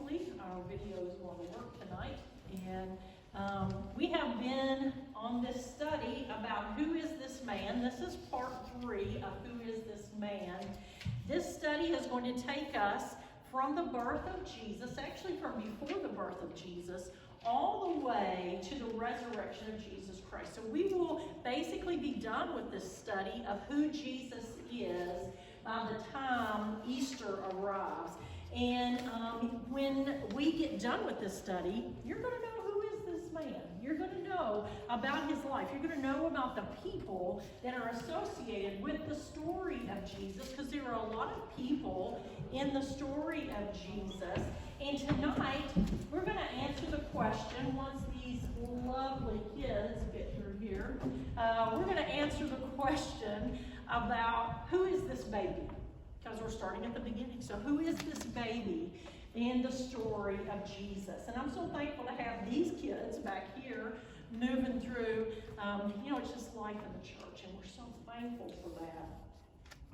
hopefully our video is going to work tonight. And we have been on this study about who is this man. This is part 3 of who is this man. This study is going to take us from the birth of Jesus, actually from before the birth of Jesus, all the way to the resurrection of Jesus Christ. So we will basically be done with this study of who Jesus is by the time Easter arrives. And when we get done with this study, you're going to know who is this man. You're going to know about his life. You're going to know about the people that are associated with the story of Jesus, because there are a lot of people in the story of Jesus. And tonight, we're going to answer the question, once these lovely kids get through here, we're going to answer the question about who is this baby? Because we're starting at the beginning. So who is this baby in the story of Jesus? And I'm so thankful to have these kids back here moving through. It's just life in the church, and we're so thankful for that.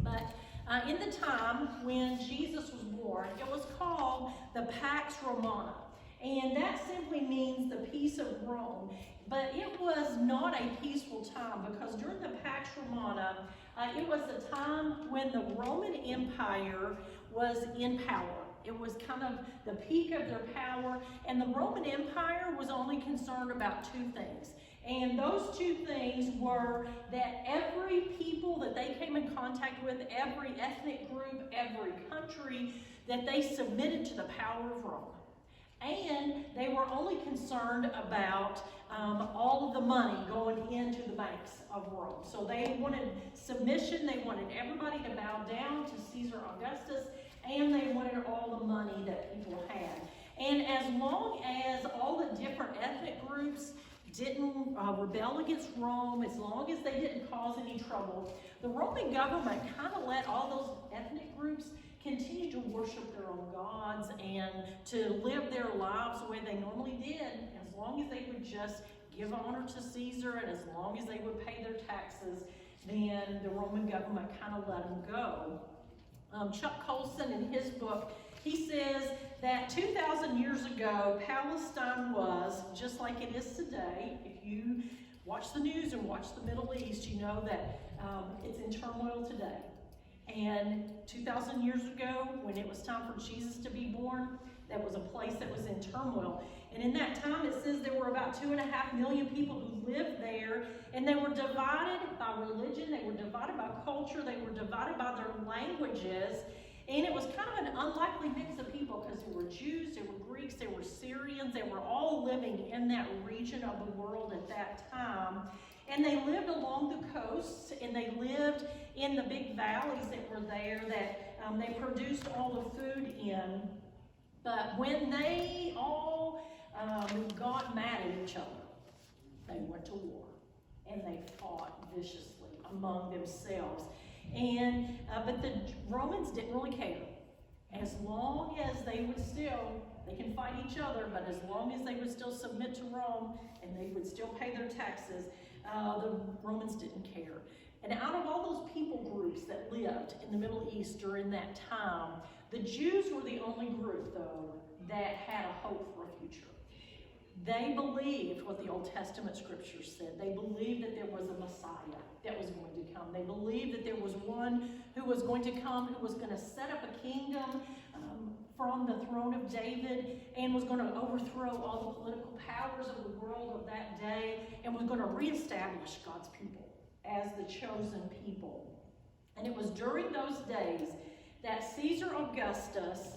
But in the time when Jesus was born, it was called the Pax Romana. And that simply means the peace of Rome. But it was not a peaceful time, because during the Pax Romana, it was the time when the Roman Empire was in power. It was kind of the peak of their power, and the Roman Empire was only concerned about 2 things. And those 2 things were that every people that they came in contact with, every ethnic group, every country, that they submitted to the power of Rome. And they were only concerned about all of the money going into the banks of Rome. So they wanted submission, they wanted everybody to bow down to Caesar Augustus, and they wanted all the money that people had. And as long as all the different ethnic groups didn't rebel against Rome, as long as they didn't cause any trouble, the Roman government kind of let all those ethnic groups continue to worship their own gods and to live their lives the way they normally did, as long as they would just give honor to Caesar and as long as they would pay their taxes. Then the Roman government kind of let them go. Chuck Colson, in his book, he says that 2,000 years ago, Palestine was just like it is today. If you watch the news and watch the Middle East, you know that it's in turmoil today. And 2,000 years ago, when it was time for Jesus to be born, that was a place that was in turmoil. And in that time, it says there were about 2.5 million people who lived there, and they were divided by religion, they were divided by culture, they were divided by their languages. And it was kind of an unlikely mix of people, because there were Jews, there were Greeks, there were Syrians, they were all living in that region of the world at that time. And they lived along the coasts, and they lived in the big valleys that were there that they produced all the food in. But when they all got mad at each other, they went to war, and they fought viciously among themselves. And but the Romans didn't really care. As long as they can fight each other, but as long as they would still submit to Rome and they would still pay their taxes, the Romans didn't care. And out of all those people groups that lived in the Middle East during that time, the Jews were the only group, though, that had a hope for a future. They believed what the Old Testament scriptures said. They believed that there was a Messiah that was going to come. They believed that there was one who was going to come, who was going to set up a kingdom from the throne of David, and was going to overthrow all the political powers of the world of that day, and was going to reestablish God's people as the chosen people. And it was during those days that Caesar Augustus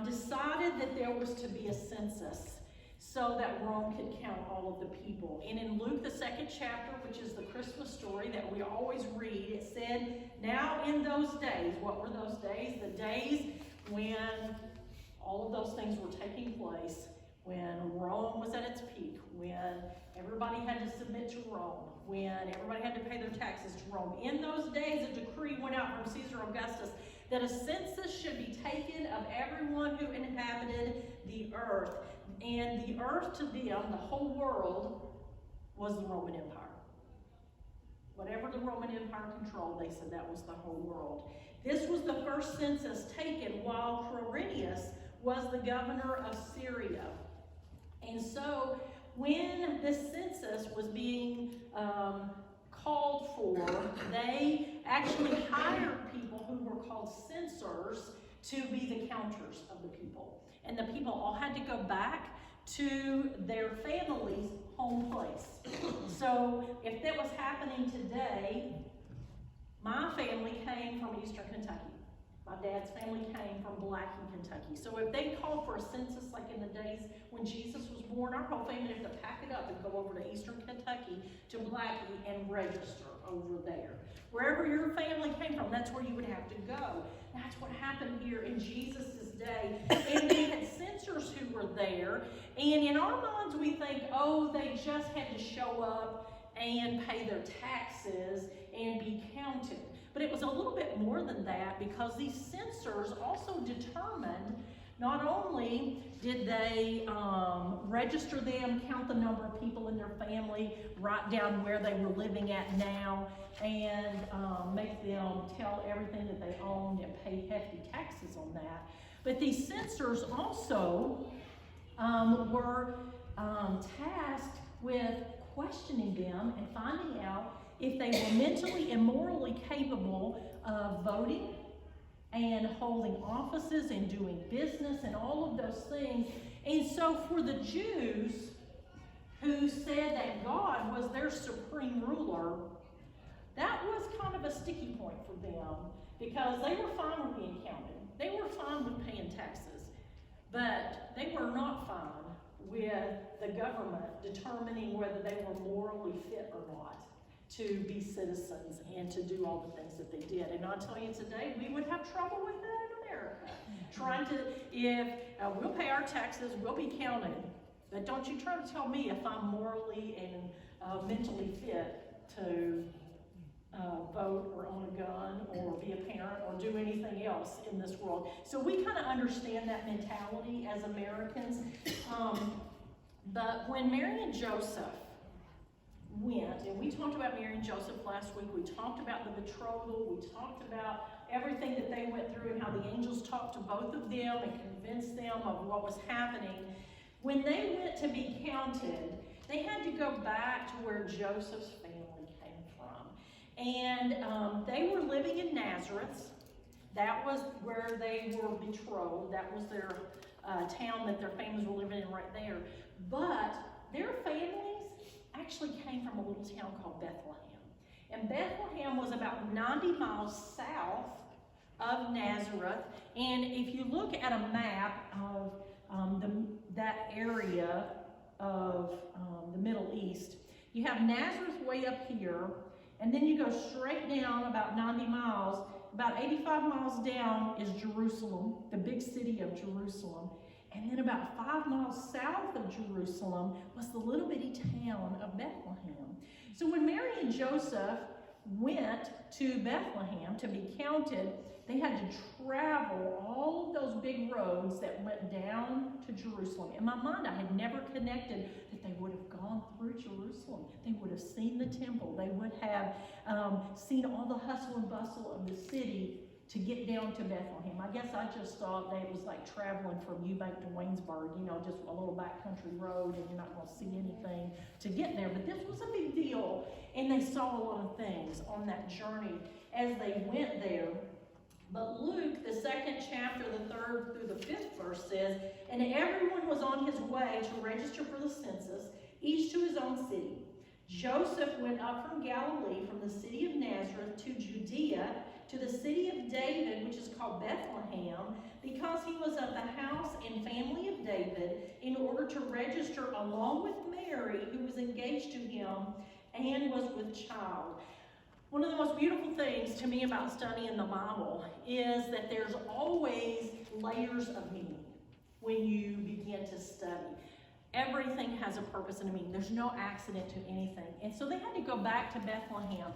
decided that there was to be a census so that Rome could count all of the people. And in Luke, the 2nd chapter, which is the Christmas story that we always read, it said, now in those days, what were those days? The days when all of those things were taking place, when Rome was at its peak, when everybody had to submit to Rome, when everybody had to pay their taxes to Rome. In those days, a decree went out from Caesar Augustus that a census should be taken of everyone who inhabited the earth. And the earth to them, the whole world, was the Roman Empire. Whatever the Roman Empire controlled, they said that was the whole world. This was the first census taken while Quirinius was the governor of Syria. And so when this census was being called for, they actually hired people who were called censors to be the counters of the people. And the people all had to go back to their family's home place. So if that was happening today, my family came from Eastern Kentucky. My dad's family came from Blackie, Kentucky. So if they called for a census like in the days when Jesus was born, our whole family had to pack it up and go over to Eastern Kentucky to Blackie and register over there. Wherever your family came from, that's where you would have to go. That's what happened here in Jesus' day. And we had censors who were there. And in our minds, we think, oh, they just had to show up and pay their taxes and be counted. But it was a little bit more than that, because these censors also determined not only did they register them, count the number of people in their family, write down where they were living at now, and make them tell everything that they owned and pay hefty taxes on that. But these censors also were tasked with questioning them and finding out if they were mentally and morally capable of voting and holding offices and doing business and all of those things. And so for the Jews who said that God was their supreme ruler, that was kind of a sticky point for them, because they were fine with being counted. They were fine with paying taxes, but they were not fine with the government determining whether they were morally fit or not to be citizens and to do all the things that they did. And I'll tell you today, we would have trouble with that in America. Trying to, if we'll pay our taxes, we'll be counted, but don't you try to tell me if I'm morally and mentally fit to vote or own a gun or be a parent or do anything else in this world. So we kind of understand that mentality as Americans. But when Mary and Joseph went, and we talked about Mary and Joseph last week, we talked about the betrothal, we talked about everything that they went through and how the angels talked to both of them and convinced them of what was happening. When they went to be counted, they had to go back to where Joseph's family came from. And they were living in Nazareth. That was where they were betrothed. That was their town that their families were living in right there. But their families actually came from a little town called Bethlehem. And Bethlehem was about 90 miles south of Nazareth. And if you look at a map of that area of the Middle East, you have Nazareth way up here, and then you go straight down about 90 miles. About 85 miles down is Jerusalem, the big city of Jerusalem. And then about 5 miles south of Jerusalem was the little bitty town of Bethlehem. So when Mary and Joseph went to Bethlehem to be counted, they had to travel all of those big roads that went down to Jerusalem. In my mind, I had never connected that they would have gone through Jerusalem. They would have seen the temple. They would have seen all the hustle and bustle of the city to get down to Bethlehem. I guess I just thought that it was like traveling from Eubank to Waynesburg, you know, just a little backcountry road, and you're not going to see anything to get there. But this was a big deal, and they saw a lot of things on that journey as they went there. But Luke, the 2nd chapter, the 3rd through the 5th verse says, "And everyone was on his way to register for the census, each to his own city. Joseph went up from Galilee, from the city of Nazareth to Judea, to the city of David, which is called Bethlehem, because he was of the house and family of David, in order to register along with Mary, who was engaged to him and was with child." One of the most beautiful things to me about studying the Bible is that there's always layers of meaning when you begin to study. Everything has a purpose and a meaning. There's no accident to anything. And so they had to go back to Bethlehem.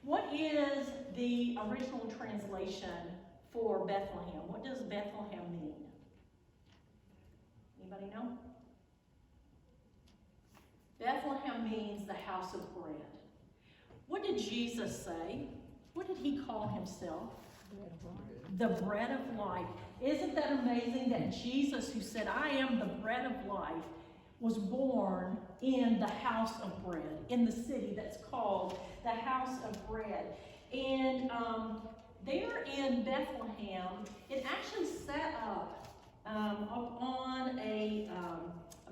What is the original translation for Bethlehem? What does Bethlehem mean? Anybody know? Bethlehem means the house of bread. What did Jesus say? What did he call himself? The bread of life. Isn't that amazing that Jesus, who said, I am the bread of life, was born in the house of bread, in the city that's called the house of bread. And there in Bethlehem, it actually set up on a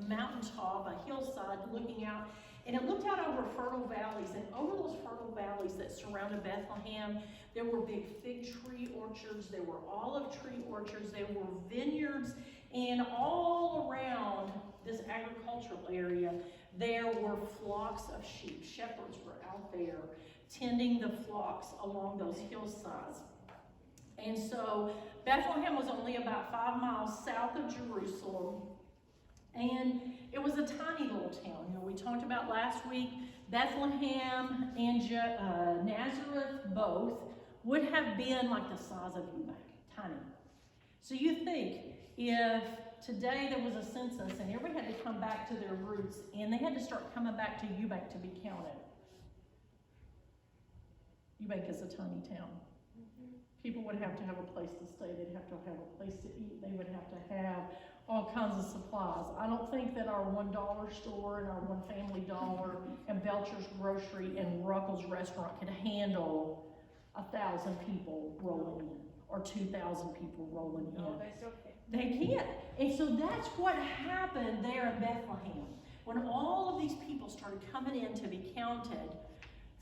mountaintop, a hillside looking out, and it looked out over fertile valleys, and over those fertile valleys that surrounded Bethlehem, there were big fig tree orchards, there were olive tree orchards, there were vineyards, and all around this agricultural area, there were flocks of sheep. Shepherds were out there tending the flocks along those hillsides. And so Bethlehem was only about 5 miles south of Jerusalem, and it was a tiny little town. You know, we talked about last week, Bethlehem and Nazareth both would have been like the size of Yuba, tiny. So you think, if today there was a census and everybody had to come back to their roots and they had to start coming back to Eubank to be counted. Eubank is a tiny town. People would have to have a place to stay. They'd have to have a place to eat. They would have to have all kinds of supplies. I don't think that our $1 store and our One Family Dollar and Belcher's Grocery and Ruckles Restaurant could handle 1,000 people rolling in or 2,000 people rolling in. No, they still can't. They can't. And so that's what happened there in Bethlehem. When all of these people started coming in to be counted,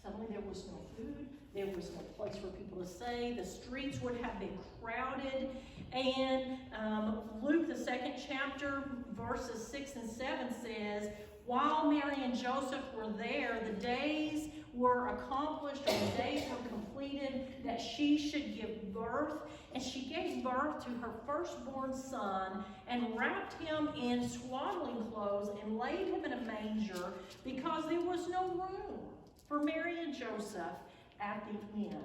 suddenly there was no food, there was no place for people to stay, the streets would have been crowded, and Luke, the 2nd chapter, verses 6 and 7 says, while Mary and Joseph were there, the days were accomplished, or the days were completed, that she should give birth. And she gave birth to her firstborn son, and wrapped him in swaddling clothes, and laid him in a manger, because there was no room for Mary and Joseph at the inn.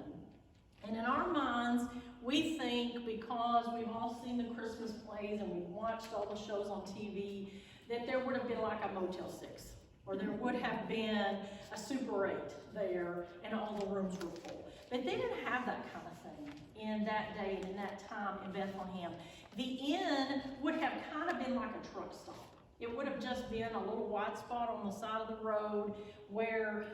And in our minds, we think, because we've all seen the Christmas plays and we've watched all the shows on TV, that there would have been like a Motel 6, or there would have been a Super 8 there, and all the rooms were full. But they didn't have that kind of thing in that day and in that time in Bethlehem. The inn would have kind of been like a truck stop. It would have just been a little white spot on the side of the road where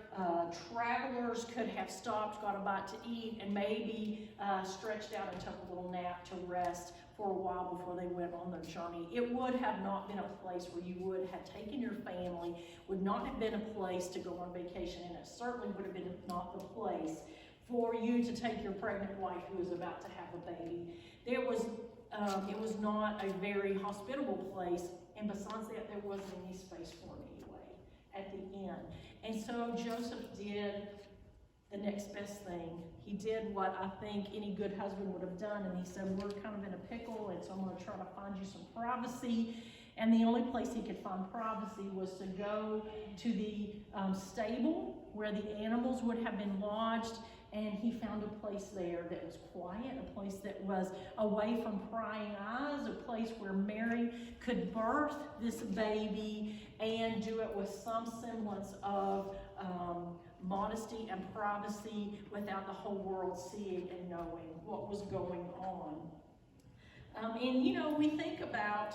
travelers could have stopped, got a bite to eat, and maybe stretched out and took a little nap to rest for a while before they went on their journey. It would have not been a place where you would have taken your family, would not have been a place to go on vacation, and it certainly would have been not the place for you to take your pregnant wife who was about to have a baby. It was not a very hospitable place, and besides that, there wasn't any space for him anyway at the inn. And so Joseph did the next best thing. He did what I think any good husband would have done, and he said, we're kind of in a pickle, and so I'm going to try to find you some privacy. And the only place he could find privacy was to go to the stable where the animals would have been lodged, and he found a place there that was quiet, a place that was away from prying eyes, a place where Mary could birth this baby and do it with some semblance of modesty and privacy without the whole world seeing and knowing what was going on. And you know, we think about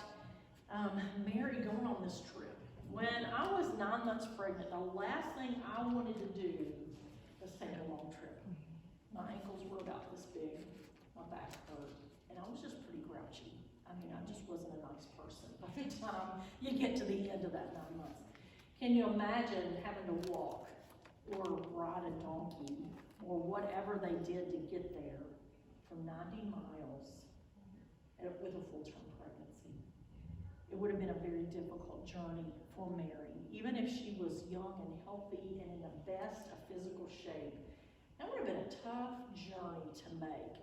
Mary going on this trip. When I was 9 months pregnant, the last thing I wanted to do was take a long trip. My ankles were about this big, my back hurt, and I was just pretty grouchy. I mean, I just wasn't a nice person by the time you get to the end of that 9 months. Can you imagine having to walk or ride a donkey or whatever they did to get there from 90 miles with a full-term pregnancy? It would have been a very difficult journey for Mary, even if she was young and healthy and in the best of physical shape. That would have been a tough journey to make.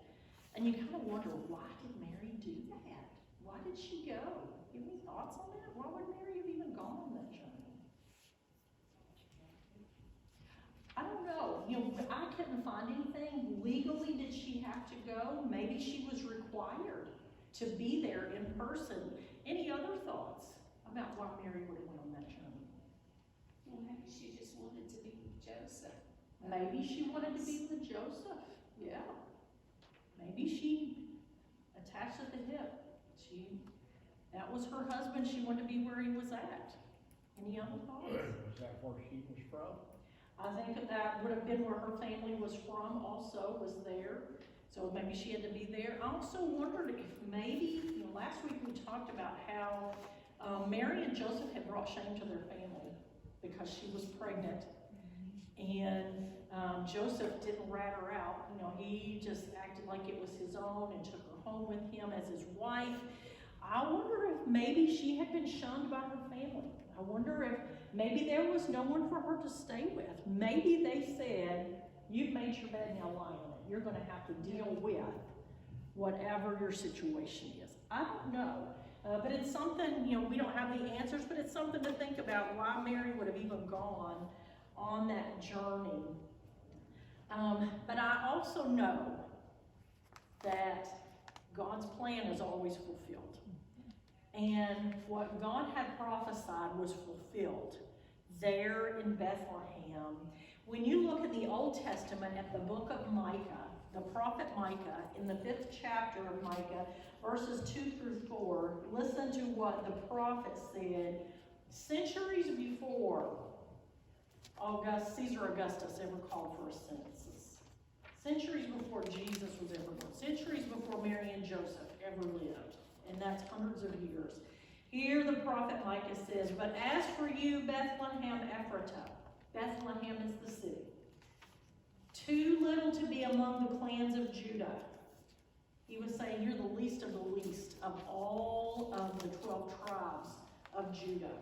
And you kind of wonder, why did Mary do that? Why did she go? You have any thoughts on that? Why would Mary have even gone on that journey? I don't know. You know, I couldn't find anything. Legally, did she have to go? Maybe she was required to be there in person. Any other thoughts about why Mary would have went on that journey? Well, maybe she just wanted to be with Joseph. Maybe she wanted to be with Joseph. Yeah. maybe she attached at the hip. That was her husband. She wanted to be where he was at. Any other thoughts? Was that where she was from? I think that would have been where her family was from also, was there. So maybe she had to be there. I also wondered if maybe, last week we talked about how Mary and Joseph had brought shame to their family because she was pregnant. And Joseph didn't rat her out. He just acted like it was his own and took her home with him as his wife. I wonder if maybe she had been shunned by her family. I wonder if maybe there was no one for her to stay with. Maybe they said, you've made your bed, now lie on it. You're going to have to deal with whatever your situation is. I don't know. But it's something, we don't have the answers, but it's something to think about why Mary would have even gone on that journey. But I also know that God's plan is always fulfilled. And what God had prophesied was fulfilled there in Bethlehem. When you look in the Old Testament at the book of Micah, the prophet Micah, in the 5th chapter of Micah, verses 2 through 4, listen to what the prophet said centuries before Caesar Augustus ever called for a census. Centuries before Jesus was ever born. Centuries before Mary and Joseph ever lived. And that's hundreds of years. Here the prophet Micah says, but as for you, Bethlehem Ephratah, Bethlehem is the city, too little to be among the clans of Judah. He was saying you're the least of the least of all of the 12 tribes of Judah.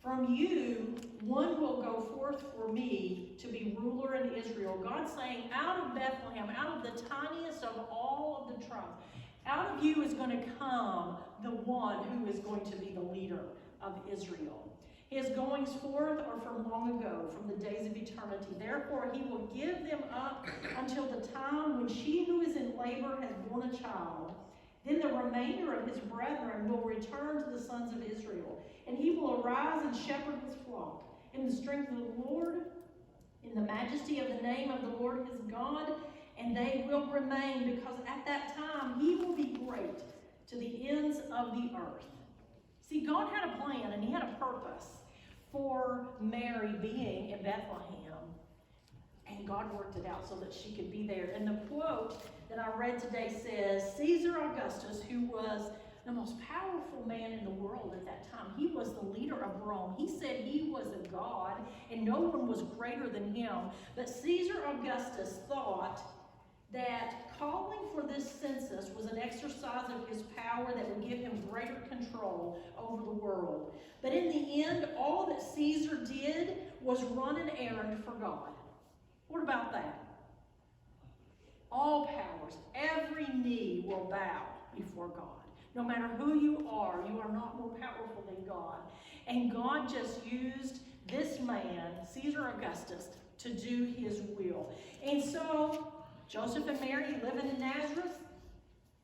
From you, one will go forth for me to be ruler in Israel. God's saying, out of Bethlehem, out of the tiniest of all of the tribes, out of you is going to come the one who is going to be the leader of Israel. His goings forth are from long ago, from the days of eternity. Therefore, he will give them up until the time when she who is in labor has borne a child. Then the remainder of his brethren will return to the sons of Israel, and he will arise and shepherd his flock in the strength of the Lord, in the majesty of the name of the Lord his God, and they will remain, because at that time he will be great to the ends of the earth. See, God had a plan and he had a purpose for Mary being in Bethlehem, and God worked it out so that she could be there. And the quote that I read today says, Caesar Augustus, who was the most powerful man in the world at that time, he was the leader of Rome. He said he was a god and no one was greater than him. But Caesar Augustus thought that calling for this census was an exercise of his power that would give him greater control over the world. But in the end, all that Caesar did was run an errand for God. What about that? All powers, every knee will bow before God. No matter who you are not more powerful than God. And God just used this man, Caesar Augustus, to do his will. And so, Joseph and Mary living in Nazareth.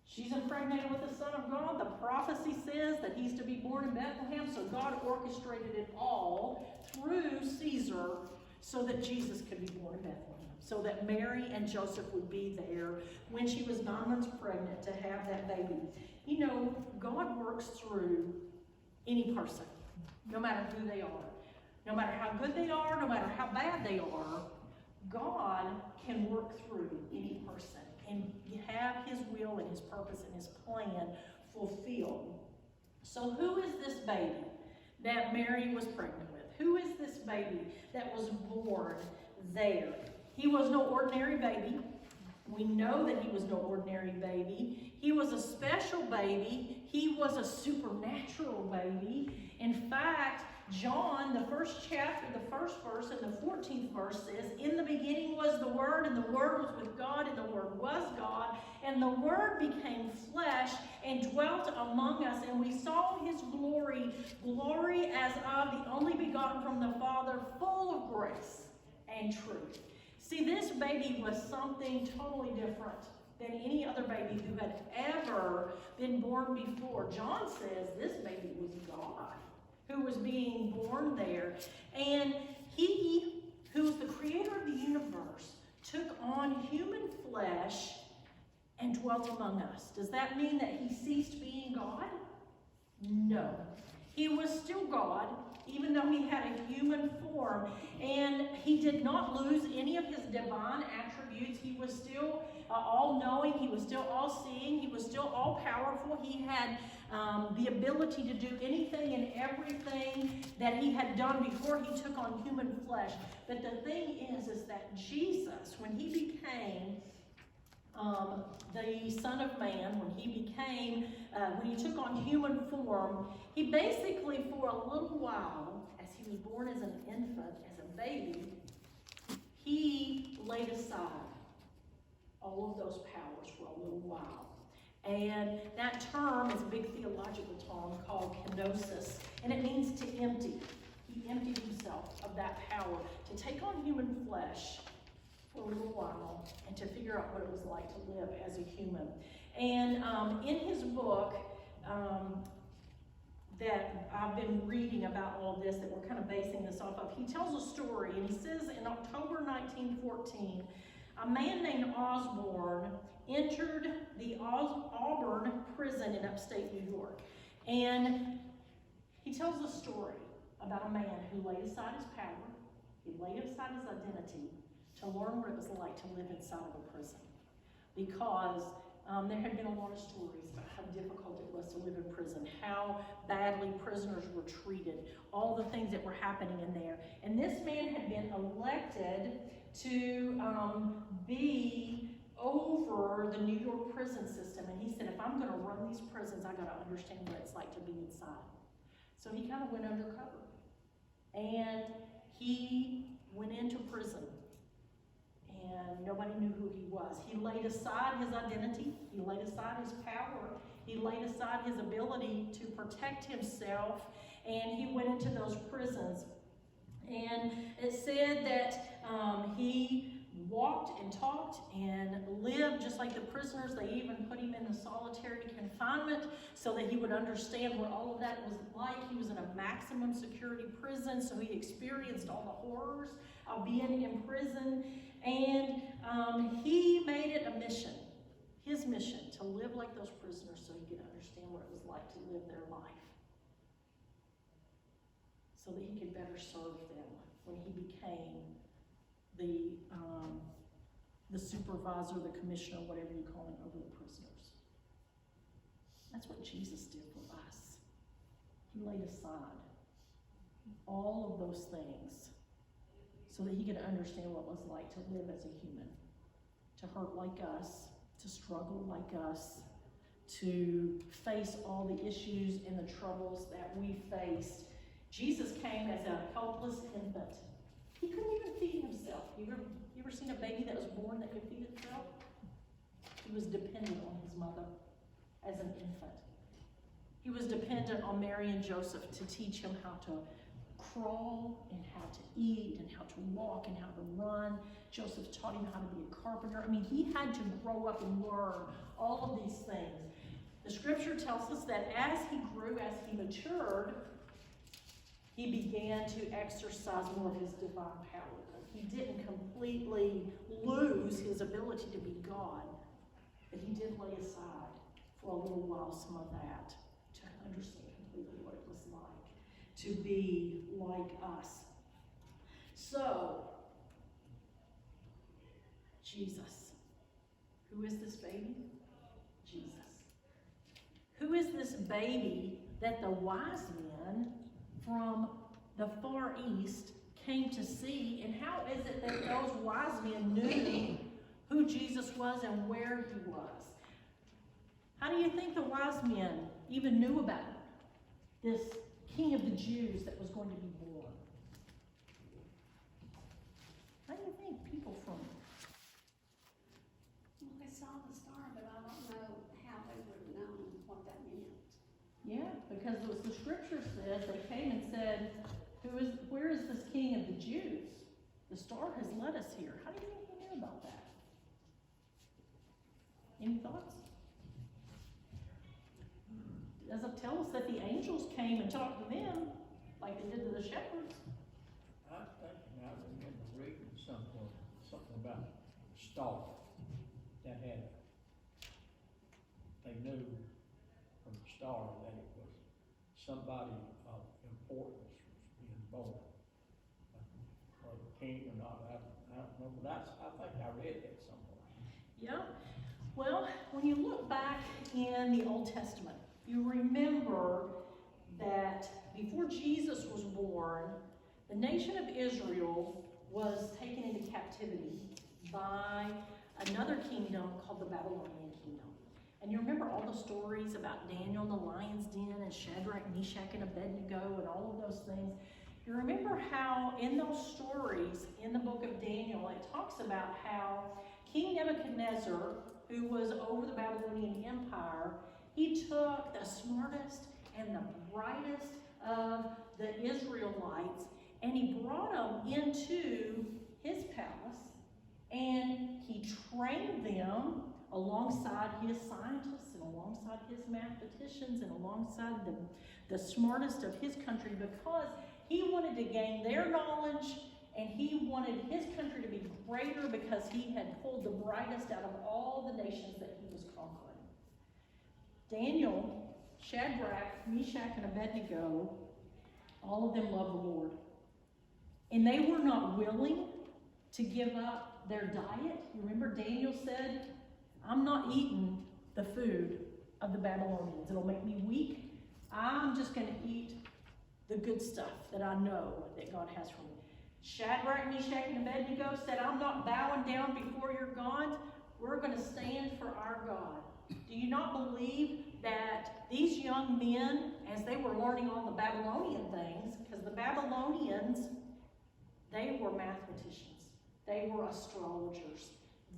She's impregnated with the Son of God. The prophecy says that he's to be born in Bethlehem. So God orchestrated it all through Caesar so that Jesus could be born in Bethlehem. So that Mary and Joseph would be there when she was 9 months pregnant to have that baby. You know, God works through any person, no matter who they are. No matter how good they are, no matter how bad they are, God can work through any person and have his will and his purpose and his plan fulfilled. So who is this baby that Mary was pregnant with? Who is this baby that was born there? He was no ordinary baby. We know that he was no ordinary baby. He was a special baby. He was a supernatural baby. In fact, John, the first chapter, the first verse and the 14th verse says, in the beginning was the Word, and the Word was with God, and the Word was God, and the Word became flesh and dwelt among us, and we saw his glory, glory as of the only begotten from the Father, full of grace and truth. See, this baby was something totally different than any other baby who had ever been born before. John says this baby was God who was being born there. And he, who is the creator of the universe, took on human flesh and dwelt among us. Does that mean that he ceased being God? No. He was still God, even though he had a human form, and he did not lose any of his divine attributes. He was still all-knowing. He was still all-seeing. He was still all-powerful. He had the ability to do anything and everything that he had done before he took on human flesh. But the thing is that Jesus, when he became the Son of Man, when he took on human form, he basically, for a little while, as he was born as an infant, as a baby, he laid aside all of those powers for a little while. And that term is a big theological term called kenosis, and it means to empty. He emptied himself of that power to take on human flesh for a little while and to figure out what it was like to live as a human. And in his book that I've been reading about all this, that we're kind of basing this off of, he tells a story, and he says in October 1914, a man named Osborne entered the Auburn prison in upstate New York. And he tells a story about a man who laid aside his power, he laid aside his identity, to learn what it was like to live inside of a prison. Because there had been a lot of stories about how difficult it was to live in prison, how badly prisoners were treated, all the things that were happening in there. And this man had been elected to be over the New York prison system. And he said, if I'm going to run these prisons, I got to understand what it's like to be inside. So he kind of went undercover. And he went into prison. And nobody knew who he was. He laid aside his identity. He laid aside his power. He laid aside his ability to protect himself. And he went into those prisons. And it said that he walked and talked and lived just like the prisoners. They even put him in the solitary confinement so that he would understand what all of that was like. He was in a maximum security prison, so he experienced all the horrors of being in prison. And he made it a mission, his mission, to live like those prisoners so he could understand what it was like to live their life, so that he could better serve them when he became the supervisor, the commissioner, whatever you call him, over the prisoners. That's what Jesus did for us. He laid aside all of those things so that he could understand what it was like to live as a human, to hurt like us, to struggle like us, to face all the issues and the troubles that we faced. Jesus came as a helpless infant. He couldn't even feed himself. You ever seen a baby that was born that could feed itself? He was dependent on his mother as an infant. He was dependent on Mary and Joseph to teach him how to crawl and how to eat and how to walk and how to run. Joseph taught him how to be a carpenter. I mean, he had to grow up and learn all of these things. The scripture tells us that as he grew, as he matured, he began to exercise more of his divine power. He didn't completely lose his ability to be God, but he did lay aside for a little while some of that to understand completely what it was like to be like us. So, Jesus. Who is this baby? Jesus. Who is this baby that the wise men from the Far East came to see, and how is it that those wise men knew who Jesus was and where he was? How do you think the wise men even knew about this King of the Jews that was going to be born? How do you think people from? Well, they saw the star, but I don't know how they would have known what that meant. Yeah, because the scripture says they came and said, where is this King of the Jews? The star has led us here. How do you think he knew about that? Any thoughts? Does it tell us that the angels came and talked to them like they did to the shepherds? I remember reading something about a star that had star that it was somebody of importance was being born. Or the king or not, I don't know, but I think I read that somewhere. Yeah. Well, when you look back in the Old Testament, you remember that before Jesus was born, the nation of Israel was taken into captivity by another kingdom called the Babylonian kingdom. And you remember all the stories about Daniel in the lion's den and Shadrach, Meshach, and Abednego and all of those things. You remember how in those stories in the book of Daniel, it talks about how King Nebuchadnezzar, who was over the Babylonian Empire, he took the smartest and the brightest of the Israelites and he brought them into his palace and he trained them alongside his scientists and alongside his mathematicians and alongside the smartest of his country, because he wanted to gain their knowledge and he wanted his country to be greater because he had pulled the brightest out of all the nations that he was conquering. Daniel, Shadrach, Meshach, and Abednego, all of them loved the Lord. And they were not willing to give up their diet. You remember Daniel said, I'm not eating the food of the Babylonians. It'll make me weak. I'm just going to eat the good stuff that I know that God has for me. Shadrach, Meshach, and Abednego said, I'm not bowing down before your gods. We're going to stand for our God. Do you not believe that these young men, as they were learning all the Babylonian things, because the Babylonians, they were mathematicians, they were astrologers,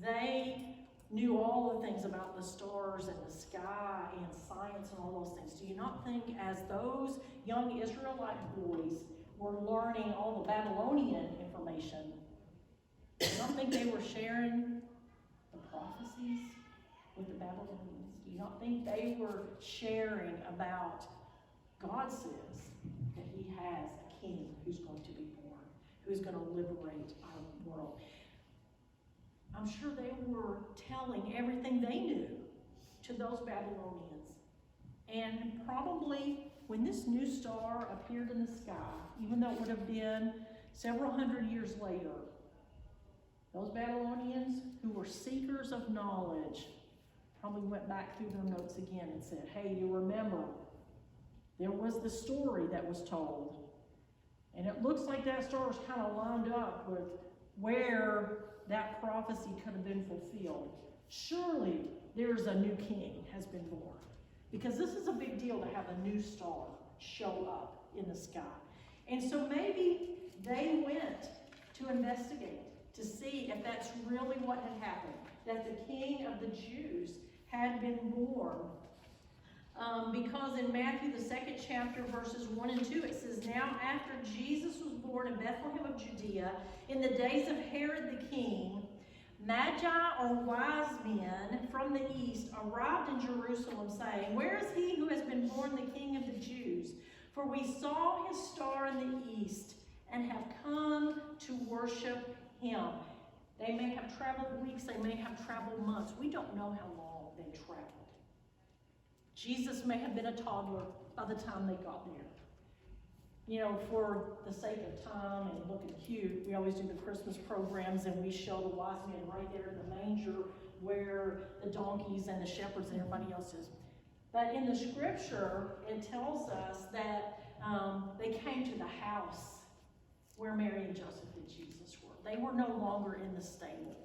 they knew all the things about the stars and the sky and science and all those things. Do you not think as those young Israelite boys were learning all the Babylonian information, do you not think they were sharing the prophecies with the Babylonians? Do you not think they were sharing about God says that he has a king who's going to be born, who's going to liberate our world? I'm sure they were telling everything they knew to those Babylonians. And probably when this new star appeared in the sky, even though it would have been several hundred years later, those Babylonians who were seekers of knowledge probably went back through their notes again and said, hey, you remember, there was the story that was told. And it looks like that star was kind of lined up with where that prophecy could have been fulfilled. Surely there's a new king has been born. Because this is a big deal to have a new star show up in the sky. And so maybe they went to investigate to see if that's really what had happened, that the king of the Jews had been born. Because in Matthew, the 2nd chapter, verses 1 and 2, it says, now after Jesus was born in Bethlehem of Judea, in the days of Herod the king, Magi, or wise men from the east, arrived in Jerusalem, saying, where is he who has been born the King of the Jews? For we saw his star in the east and have come to worship him. They may have traveled weeks, they may have traveled months. We don't know how long they traveled. Jesus may have been a toddler by the time they got there. You know, for the sake of time and looking cute, we always do the Christmas programs and we show the wise men right there in the manger where the donkeys and the shepherds and everybody else is. But in the scripture, it tells us that they came to the house where Mary and Joseph and Jesus were. They were no longer in the stable.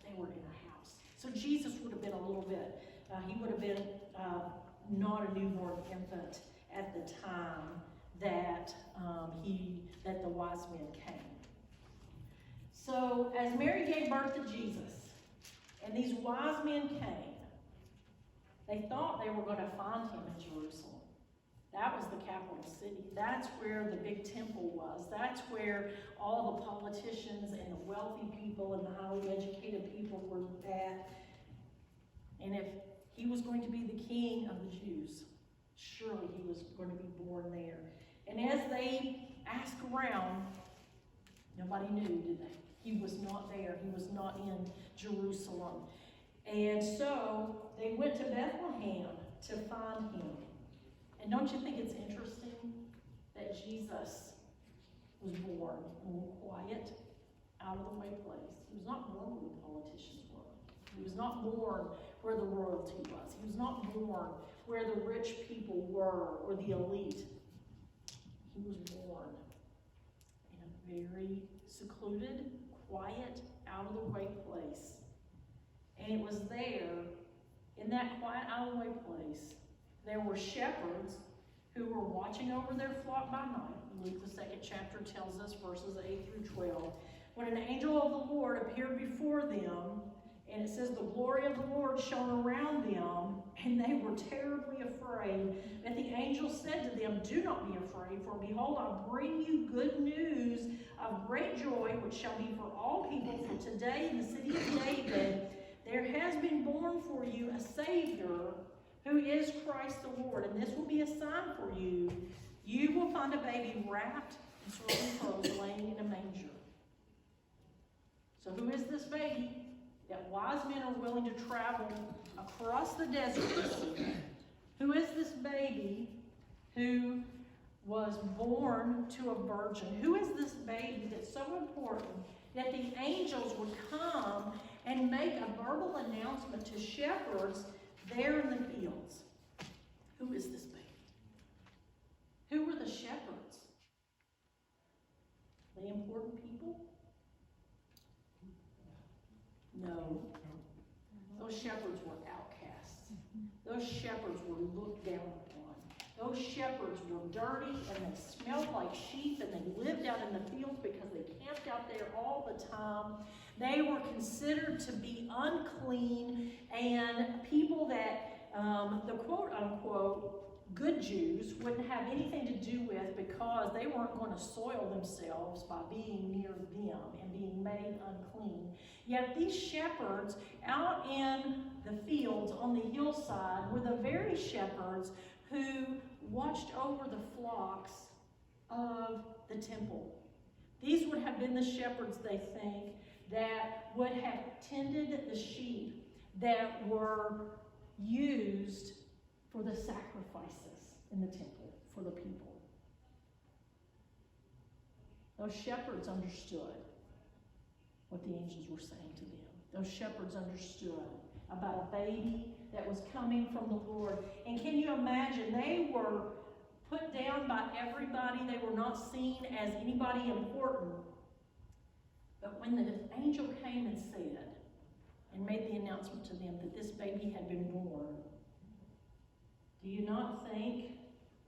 They were in a house. So Jesus would have been a little bit, he would have been not a newborn infant at the time that that the wise men came. So as Mary gave birth to Jesus, and these wise men came, they thought they were going to find him in Jerusalem. That was the capital city. That's where the big temple was. That's where all the politicians and the wealthy people and the highly educated people were at. And if he was going to be the king of the Jews, surely he was going to be born there. And as they asked around, nobody knew, did they? He was not there. He was not in Jerusalem. And so they went to Bethlehem to find him. And don't you think it's interesting that Jesus was born in a little quiet, out of the way place? He was not born where the politicians were. He was not born where the royalty was. He was not born where the rich people were or the elite. He was born in a very secluded, quiet, out of the way place. And it was there, in that quiet, out of the way place, there were shepherds who were watching over their flock by night. Luke, the 2nd chapter, tells us, verses 8 through 12. When an angel of the Lord appeared before them, and it says the glory of the Lord shone around them, and they were terribly afraid. But the angel said to them, "Do not be afraid, for behold, I bring you good news of great joy, which shall be for all people. For today in the city of David there has been born for you a Savior, who is Christ the Lord. And this will be a sign for you. You will find a baby wrapped in swaddling clothes, laying in a manger." So who is this baby that wise men are willing to travel across the desert to see? Who is this baby who was born to a virgin? Who is this baby that's so important that the angels would come and make a verbal announcement to shepherds there in the fields? Who is this baby? Who were the shepherds? The important people? No. Those shepherds were outcasts. Those shepherds were looked down upon. Those shepherds were dirty and they smelled like sheep, and they lived out in the fields because they camped out there all the time. They were considered to be unclean and people that the quote-unquote good Jews wouldn't have anything to do with, because they weren't going to soil themselves by being near them and being made unclean. Yet these shepherds out in the fields on the hillside were the very shepherds who watched over the flocks of the temple. These would have been the shepherds, they think, that would have tended the sheep that were used for the sacrifices in the temple for the people. Those shepherds understood what the angels were saying to them. Those shepherds understood about a baby that was coming from the Lord. And can you imagine, they were put down by everybody. They were not seen as anybody important. But when the angel came and said, and made the announcement to them that this baby had been born, do you not think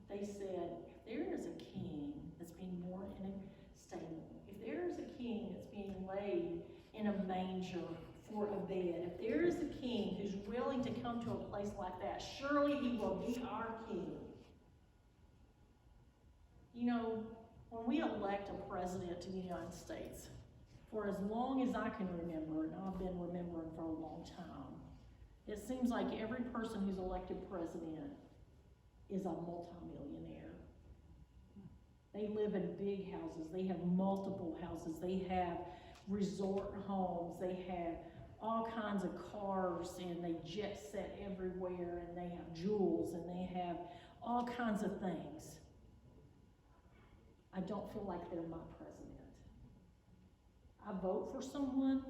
they said, if there is a king that's being born in a stable, if there is a king that's being laid in a manger for a bed, if there is a king who's willing to come to a place like that, surely he will be our king. You know, when we elect a president to the United States, for as long as I can remember, and I've been remembering for a long time, it seems like every person who's elected president is a multimillionaire. They live in big houses. They have multiple houses. They have resort homes. They have all kinds of cars, and they jet set everywhere, and they have jewels, and they have all kinds of things. I don't feel like they're my president. I vote for someone,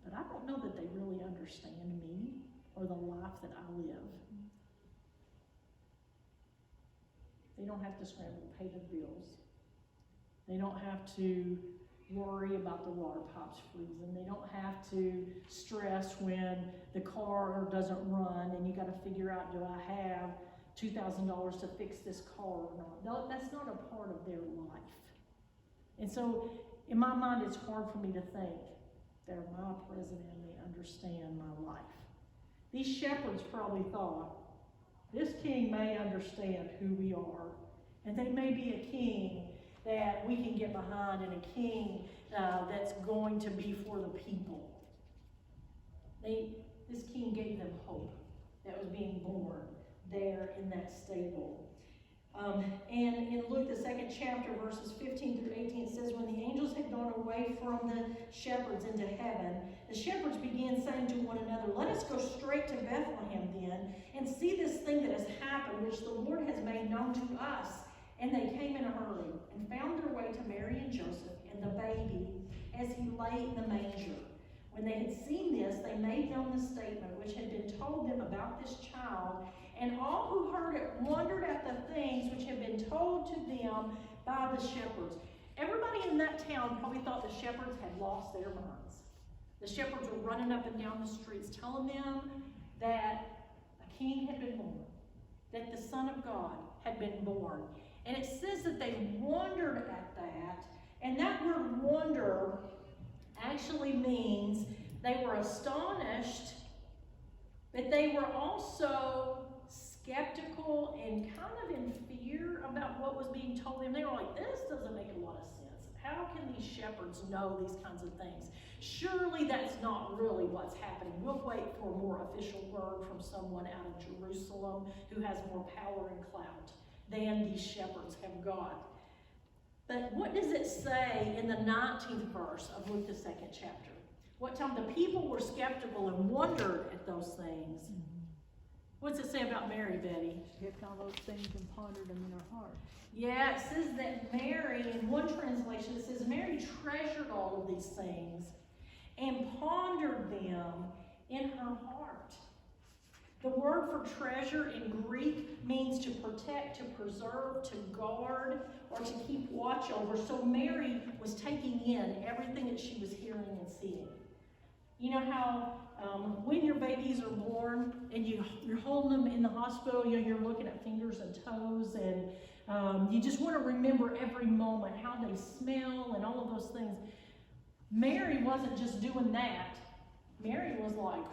but I don't know that they really understand me or the life that I live. They don't have to scramble to pay their bills. They don't have to worry about the water pipes freezing. They don't have to stress when the car doesn't run and you got to figure out, do I have $2,000 to fix this car or not? No, that's not a part of their life. And so in my mind, it's hard for me to think they're my president and they understand my life. These shepherds probably thought, this king may understand who we are, and they may be a king that we can get behind, and a king that's going to be for the people. This king gave them hope that was being born there in that stable. And in Luke, the 2nd chapter, verses 15 through 18, it says, when the angels had gone away from the shepherds into heaven, the shepherds began saying to one another, let us go straight to Bethlehem then, and see this thing that has happened, which the Lord has made known to us. And they came in a hurry, and found their way to Mary and Joseph, and the baby, as he lay in the manger. When they had seen this, they made known the statement which had been told them about this child, and all who heard it wondered at the things which had been told to them by the shepherds. Everybody in that town probably thought the shepherds had lost their minds. The shepherds were running up and down the streets telling them that a king had been born, that the Son of God had been born. And it says that they wondered at that, and that word wonder actually means they were astonished, but they were also skeptical and kind of in fear about what was being told them. They were like, this doesn't make a lot of sense. How can these shepherds know these kinds of things? Surely that's not really what's happening. We'll wait for a more official word from someone out of Jerusalem who has more power and clout than these shepherds have got. But what does it say in the 19th verse of Luke, the 2nd chapter? What time the people were skeptical and wondered at those things. What's it say about Mary, Betty? She kept all those things and pondered them in her heart. Yeah, it says that Mary, in one translation, it says Mary treasured all of these things and pondered them in her heart. The word for treasure in Greek means to protect, to preserve, to guard, or to keep watch over. So Mary was taking in everything that she was hearing and seeing. You know how when your babies are born and you're holding them in the hospital, you're looking at fingers and toes, and you just want to remember every moment, how they smell and all of those things. Mary wasn't just doing that. Mary was like,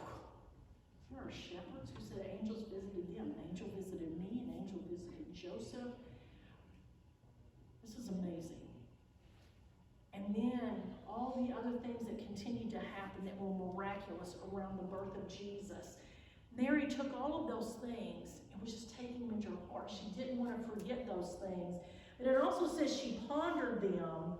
there are shepherds who said angels visited them. An angel visited me. An angel visited Joseph. This is amazing. And then all the other things that continued to happen that were miraculous around the birth of Jesus. Mary took all of those things and was just taking them into her heart. She didn't want to forget those things. But it also says she pondered them.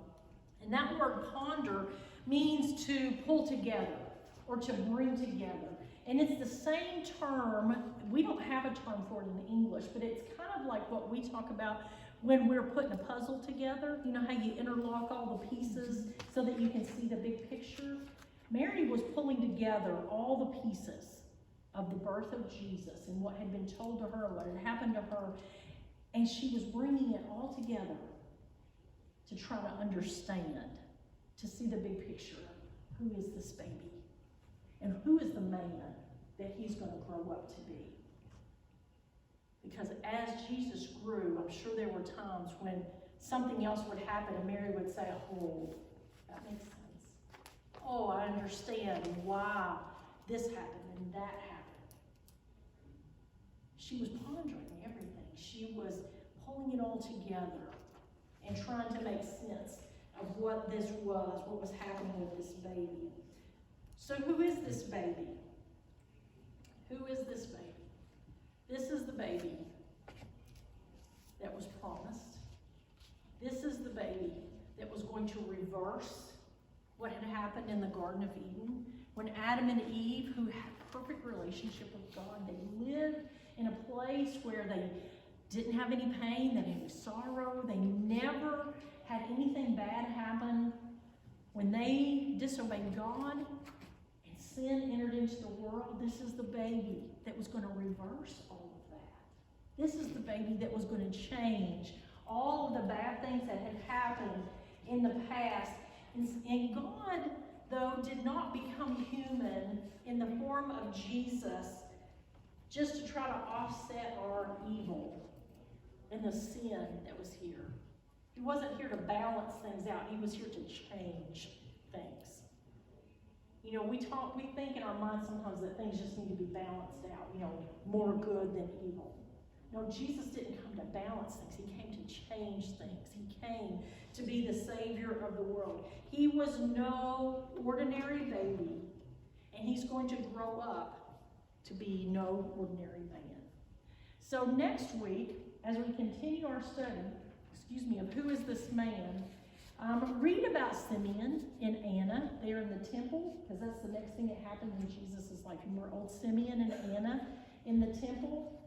And that word ponder means to pull together or to bring together. And it's the same term, we don't have a term for it in English, but it's kind of like what we talk about when we're putting a puzzle together. You know how you interlock all the pieces so that you can see the big picture? Mary was pulling together all the pieces of the birth of Jesus and what had been told to her, what had happened to her, and she was bringing it all together to try to understand, to see the big picture. Who is this baby? And who is the man that he's going to grow up to be? Because as Jesus grew, I'm sure there were times when something else would happen and Mary would say, oh, that makes sense. Oh, I understand why this happened and that happened. She was pondering everything. She was pulling it all together and trying to make sense of what this was, what was happening with this baby. So who is this baby? Who is this baby? This is the baby that was promised. This is the baby that was going to reverse what had happened in the Garden of Eden when Adam and Eve, who had a perfect relationship with God, they lived in a place where they didn't have any pain, they didn't have any sorrow, they never had anything bad happen. When they disobeyed God, sin entered into the world. This is the baby that was going to reverse all of that. This is the baby that was going to change all of the bad things that had happened in the past. And God, though, did not become human in the form of Jesus just to try to offset our evil and the sin that was here. He wasn't here to balance things out. He was here to change things. You know, we think in our minds sometimes that things just need to be balanced out, more good than evil. No, Jesus didn't come to balance things. He came to change things. He came to be the Savior of the world. He was no ordinary baby, and he's going to grow up to be no ordinary man. So next week, as we continue our study, of who is this man, read about Simeon and Anna there in the temple, because that's the next thing that happened in Jesus' life. You remember old Simeon and Anna in the temple?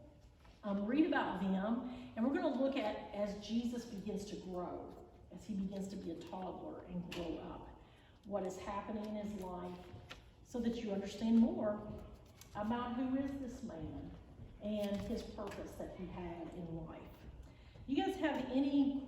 Read about them, and we're going to look at as Jesus begins to grow, as he begins to be a toddler and grow up, what is happening in his life, so that you understand more about who is this man and his purpose that he had in life. You guys have any